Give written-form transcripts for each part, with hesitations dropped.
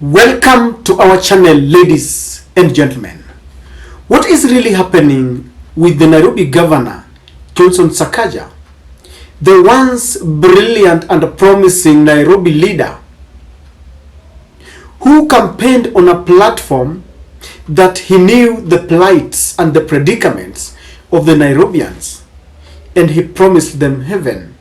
Welcome to our channel, ladies and gentlemen. What is really happening with the Nairobi governor, Johnston Sakaja, the once brilliant and promising Nairobi leader who campaigned on a platform that he knew the plights and the predicaments of the Nairobians, and he promised them heaven.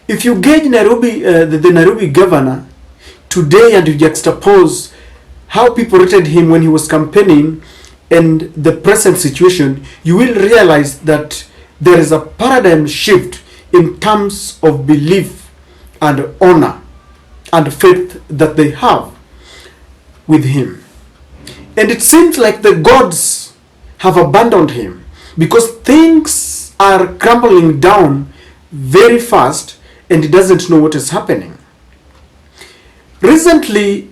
If you gauge the Nairobi governor today and you juxtapose how people rated him when he was campaigning and the present situation, you will realize that there is a paradigm shift in terms of belief and honor and faith that they have with him. And it seems like the gods have abandoned him because things are crumbling down very fast and he doesn't know what is happening. Recently,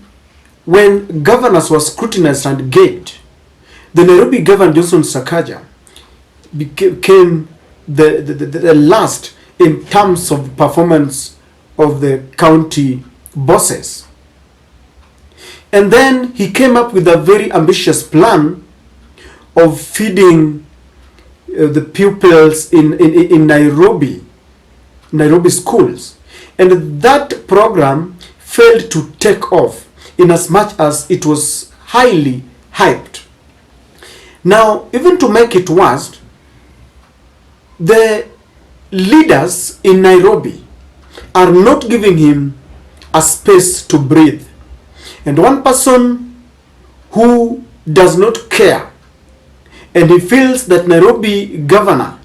when governors were scrutinized and gauged, the Nairobi governor Johnston Sakaja became the last in terms of performance of the county bosses. And then he came up with a very ambitious plan of feeding the pupils in Nairobi schools. And that program failed to take off in as much as it was highly hyped. Now, even to make it worse, the leaders in Nairobi are not giving him a space to breathe. And one person who does not care and he feels that Nairobi governor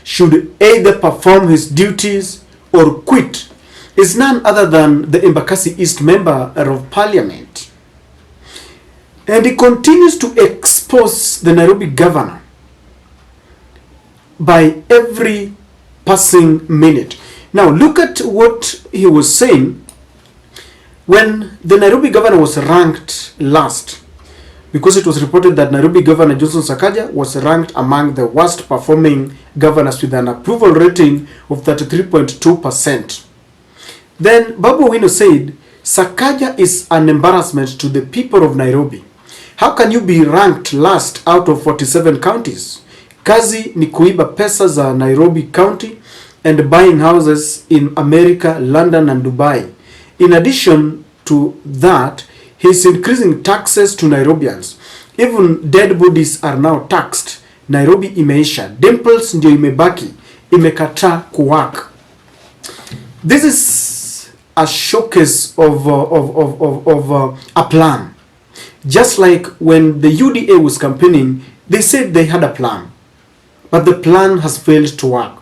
should either perform his duties or quit is none other than the Embakasi East member of parliament. And he continues to expose the Nairobi governor by every passing minute. Now look at what he was saying when the Nairobi governor was ranked last, because it was reported that Nairobi governor Johnston Sakaja was ranked among the worst performing governors with an approval rating of 33.2%. Then Babu Owino said, Sakaja is an embarrassment to the people of Nairobi. How can you be ranked last out of 47 counties? Kazi ni kuiba pesa za Nairobi County and buying houses in America, London and Dubai. In addition to that, he's increasing taxes to Nairobians. Even dead bodies are now taxed. Nairobi imeisha. Dimples ndio imebaki. Imekataa kuwak. This is a showcase of a plan. Just like when the UDA was campaigning, they said they had a plan, but the plan has failed to work.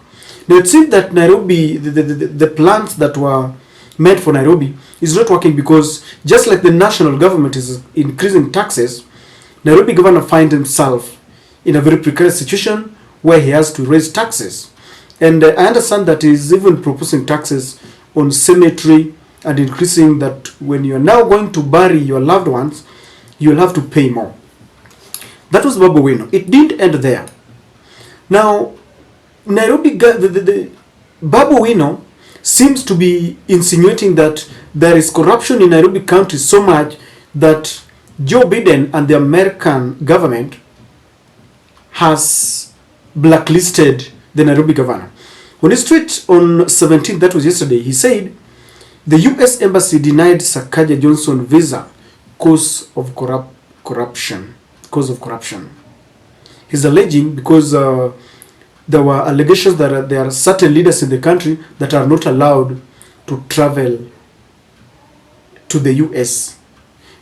Now it seems that Nairobi, the plans that were meant for Nairobi is not working, because just like the national government is increasing taxes, Nairobi governor finds himself in a very precarious situation where he has to raise taxes. And I understand that he is even proposing taxes on cemetery and increasing that when you are now going to bury your loved ones, you'll have to pay more. That was Babu Owino. It didn't end there. Now, Nairobi, Babu Owino seems to be insinuating that there is corruption in Nairobi County so much that Joe Biden and the American government has blacklisted the Nairobi governor. On his tweet on 17th, that was yesterday, he said, the US Embassy denied Sakaja Johnson visa cause of corruption. He's alleging because there were allegations that there are certain leaders in the country that are not allowed to travel to the US.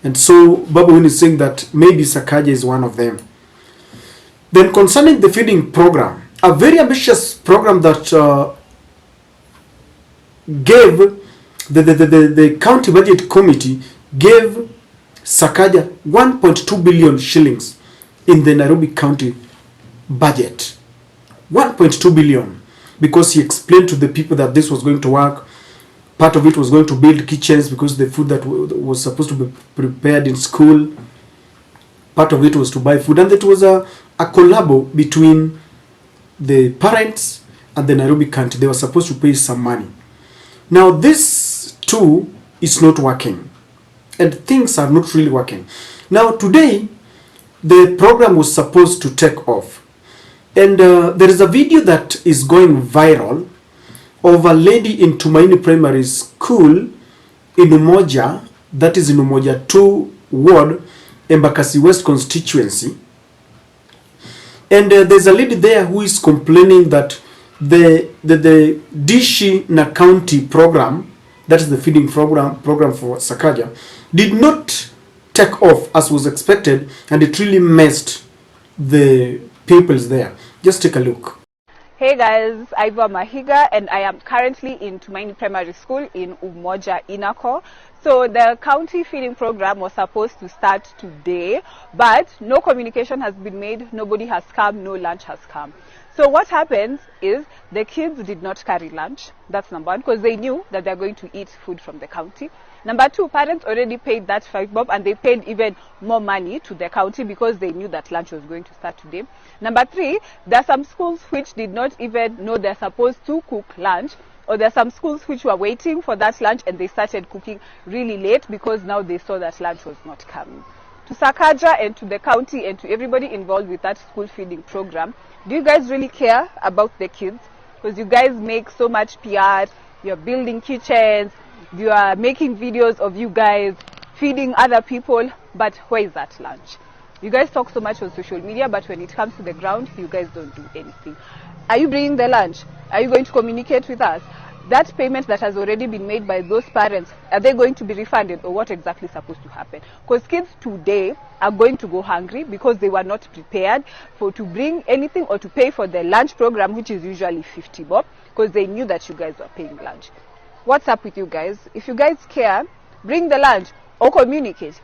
And so Babu Owino is saying that maybe Sakaja is one of them. Then concerning the feeding program, a very ambitious program that gave the county budget committee gave Sakaja 1.2 billion shillings in the Nairobi county budget. 1.2 billion, because he explained to the people that this was going to work. Part of it was going to build kitchens because the food that was supposed to be prepared in school, part of it was to buy food, and it was a collabo between the parents and the Nairobi county. They were supposed to pay some money. Now this too is not working. and things are not really working. Now today, the program was supposed to take off, and there is a video that is going viral of a lady in Tumaini Primary School in Umoja, that is in Umoja 2 Ward, Embakasi West Constituency. And there's a lady there who is complaining that the Dishi na County program, that is the feeding program for Sakaja, did not take off as was expected, and it really messed the pupils there. Just take a look. Hey guys, I'm Mahiga and I am currently in Tumaini Primary School in Umoja, Inako. So the county feeding program was supposed to start today, but no communication has been made, nobody has come, no lunch has come. So what happens is the kids did not carry lunch. That's number one, because they knew that they're going to eat food from the county. Number two, parents already paid that 5 bob, and they paid even more money to the county because they knew that lunch was going to start today. Number three, there are some schools which did not even know they're supposed to cook lunch, or there are some schools which were waiting for that lunch and they started cooking really late because now they saw that lunch was not coming. To Sakaja and to the county and to everybody involved with that school feeding program, do you guys really care about the kids? Because you guys make so much PR, you're building kitchens, you are making videos of you guys feeding other people, but where is that lunch? You guys talk so much on social media, but when it comes to the ground, you guys don't do anything. Are you bringing the lunch? Are you going to communicate with us? That payment that has already been made by those parents, are they going to be refunded, or what exactly is supposed to happen? Because kids today are going to go hungry because they were not prepared to bring anything or to pay for the lunch program, which is usually 50 bob, because they knew that you guys were paying lunch. What's up with you guys? If you guys care, bring the lunch or communicate.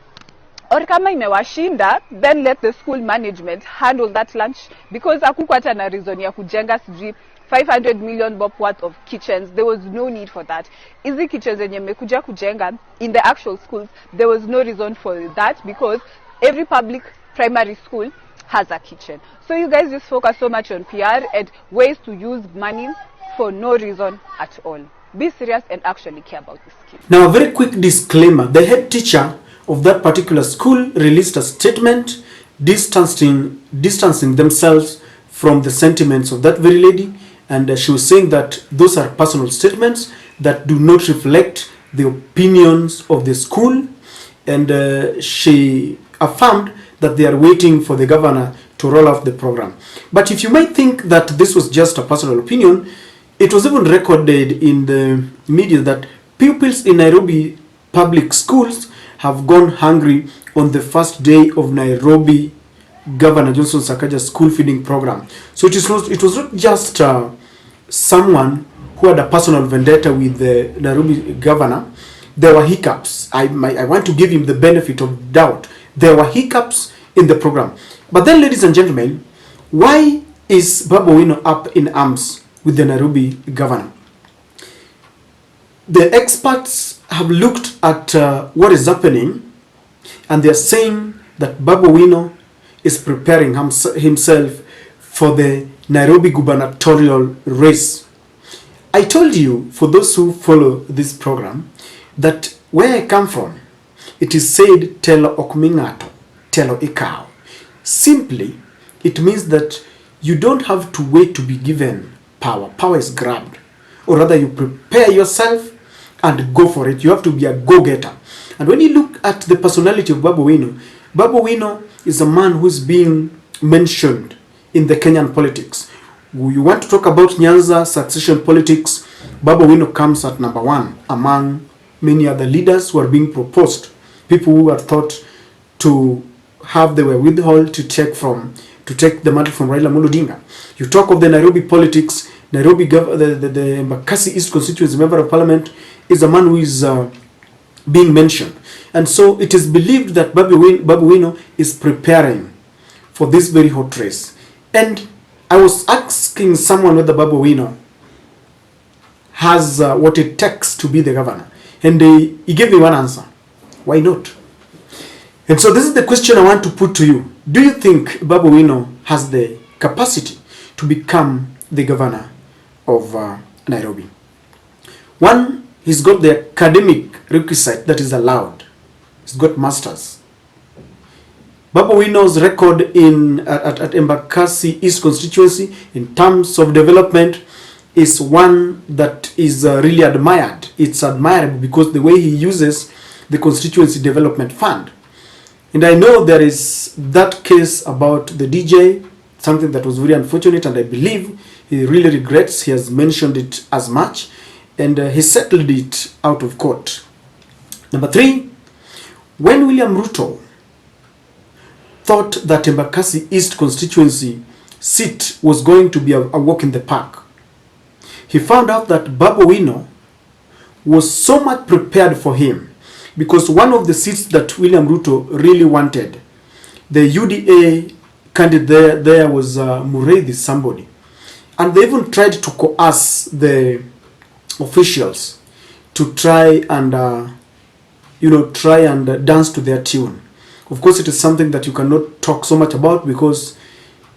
Or kama imewashinda, then let the school management handle that lunch, because hakukuwa hata na reason ya kujenga sijui 500 million bob worth of kitchens. There was no need for that. Easy kitchens zenye mekuja kujenga in the actual schools, there was no reason for that, because every public primary school has a kitchen. So you guys just focus so much on PR and ways to use money for no reason at all. Be serious and actually care about this kid. Now, a very quick disclaimer. The head teacher of that particular school released a statement distancing themselves from the sentiments of that very lady, and she was saying that those are personal statements that do not reflect the opinions of the school, and she affirmed that they are waiting for the governor to roll out the program. But if you might think that this was just a personal opinion, it was even recorded in the media that pupils in Nairobi public schools have gone hungry on the first day of Nairobi Governor Johnston Sakaja's school feeding program. So it was not just someone who had a personal vendetta with the Nairobi governor. There were hiccups. I want to give him the benefit of doubt. There were hiccups in the program. But then, ladies and gentlemen, why is Babu Owino up in arms with the Nairobi governor? The experts have looked at what is happening, and they are saying that Babu Owino is preparing himself for the Nairobi gubernatorial race. I told you, for those who follow this program, that where I come from, it is said telo okmingato, telo ikao. Simply, it means that you don't have to wait to be given power. Power is grabbed. Or rather, you prepare yourself and go for it. You have to be a go-getter. And when you look at the personality of Babu Owino is a man who is being mentioned in the Kenyan politics. You want to talk about Nyanza succession politics, Babu Owino comes at number one among many other leaders who are being proposed. People who are thought to have the wherewithal to take the mantle from Raila Amolo Odinga. You talk of the Nairobi politics, the Embakasi East Constituency Member of Parliament is a man who is being mentioned. And so it is believed that Babu Owino is preparing for this very hot race. And I was asking someone whether Babu Owino has what it takes to be the governor. And he gave me one answer. Why not? And so this is the question I want to put to you. Do you think Babu Owino has the capacity to become the governor of Nairobi? One, he's got the academic requisite that is allowed. He's got masters. Babu Owino's record at Embakasi East constituency in terms of development is one that is really admired. It's admirable because the way he uses the constituency development fund. And I know there is that case about the DJ, something that was very unfortunate, and I believe he really regrets. He has mentioned it as much, and he settled it out of court. Number 3, when William Ruto thought that Embakasi East constituency seat was going to be a walk in the park, he found out that Babu Owino was so much prepared for him, because one of the seats that William Ruto really wanted, the UDA candidate there was Mureithi somebody, and they even tried to coerce the officials to try and dance to their tune. Of course, it is something that you cannot talk so much about because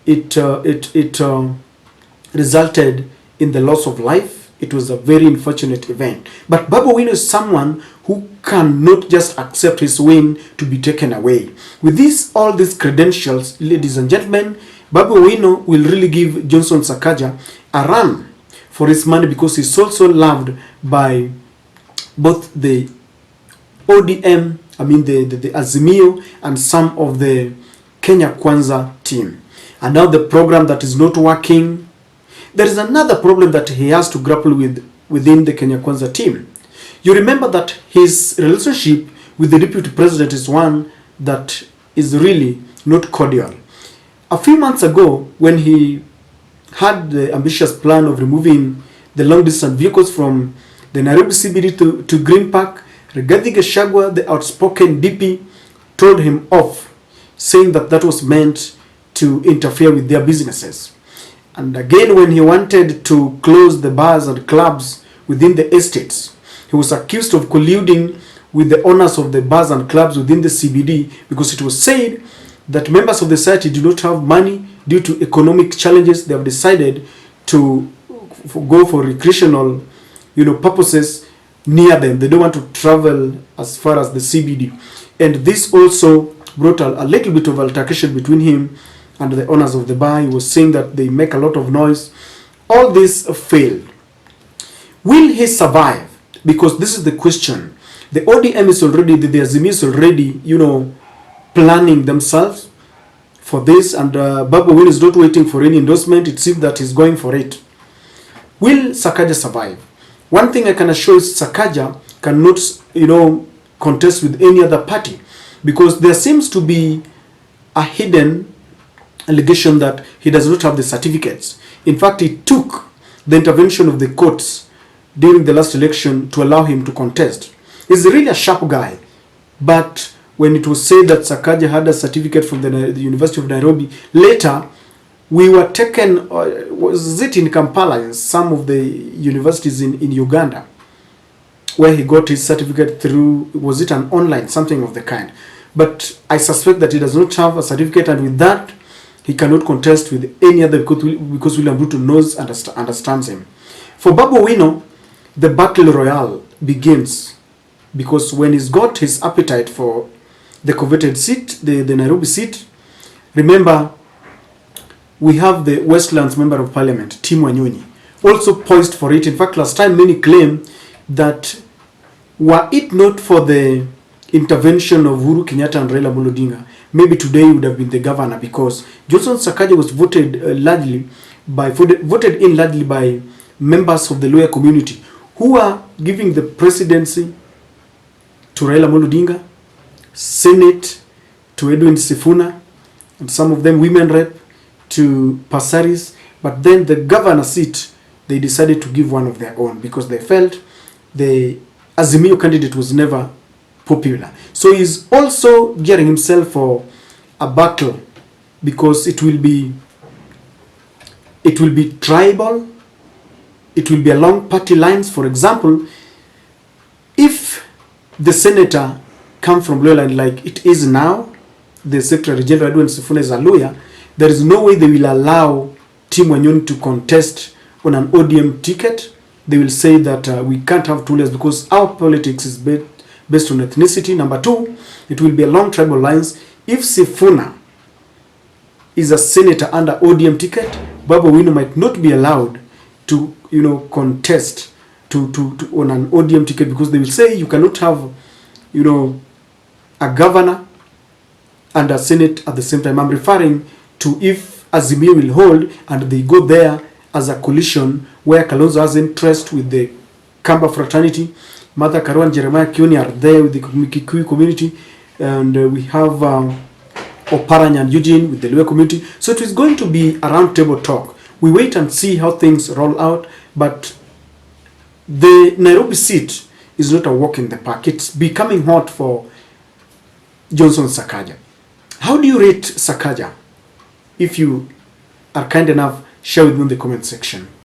it resulted in the loss of life. It was a very unfortunate event. But Babu Owino is someone who cannot just accept his win to be taken away. With all these credentials, ladies and gentlemen, Babu Owino will really give Johnston Sakaja a run for his money, because he's also loved by both the ODM, the Azimio, and some of the Kenya Kwanza team. And now the program that is not working, there is another problem that he has to grapple with within the Kenya Kwanza team. You remember that his relationship with the deputy president is one that is really not cordial. A few months ago, when he had the ambitious plan of removing the long-distance vehicles from the Nairobi CBD to Green Park, Rigathi Gachagua, the outspoken DP, told him off, saying that that was meant to interfere with their businesses. And again, when he wanted to close the bars and clubs within the estates, he was accused of colluding with the owners of the bars and clubs within the CBD, because it was said that members of the society do not have money due to economic challenges. They have decided to go for recreational, purposes near them. They don't want to travel as far as the CBD. And this also brought a little bit of altercation between him and the owners of the bar. He was saying that they make a lot of noise. All this failed. Will he survive? Because this is the question. The ODM is already, the Azimio is already, planning themselves for this, and Babu Owino is not waiting for any endorsement. It seems that he's going for it. Will Sakaja survive? One thing I can assure is Sakaja cannot, contest with any other party, because there seems to be a hidden allegation that he does not have the certificates. In fact, it took the intervention of the courts during the last election to allow him to contest. He's really a sharp guy, but when it was said that Sakaja had a certificate from the University of Nairobi, later we were taken, was it in Kampala, in some of the universities in Uganda, where he got his certificate through, was it an online, something of the kind. But I suspect that he does not have a certificate, and with that, he cannot contest with any other, because William Ruto knows, understands him. For Babu Owino, the battle royale begins, because when he's got his appetite for the coveted seat, the Nairobi seat, remember, we have the Westlands Member of Parliament, Tim Wanyonyi, also poised for it. In fact, last time many claim that were it not for the intervention of Uhuru Kenyatta and Raila Amolo Odinga, maybe today he would have been the governor, because Johnston Sakaja was voted in largely by members of the lawyer community, who are giving the presidency to Raila Amolo Odinga, Senate to Edwin Sifuna, and some of them women rep to Pasaris. But then the governor seat, they decided to give one of their own, because they felt the Azimio candidate was never popular. So he's also gearing himself for a battle, because it will be tribal, it will be along party lines. For example, if the senator come from Lowland like it is now, the Secretary General Edwin Sifuna is a lawyer, there is no way they will allow Tim Wanyonyi to contest on an ODM ticket. They will say that we can't have two lawyers, because our politics is based on ethnicity. Number two, it will be along tribal lines. If Sifuna is a senator under ODM ticket, Babu Owino might not be allowed to, contest to on an ODM ticket, because they will say you cannot have, a governor and a senate at the same time. I'm referring to if Azimio will hold and they go there as a coalition where Kalonzo has interest with the Kamba fraternity, Martha Karua and Jeremiah Kioni are there with the Kikuyu community, and we have Oparanya and Eugene with the Luo community. So it is going to be a round table talk. We wait and see how things roll out, but the Nairobi seat is not a walk in the park. It's becoming hot for Johnston Sakaja. How do you rate Sakaja? If you are kind enough, share with me in the comment section.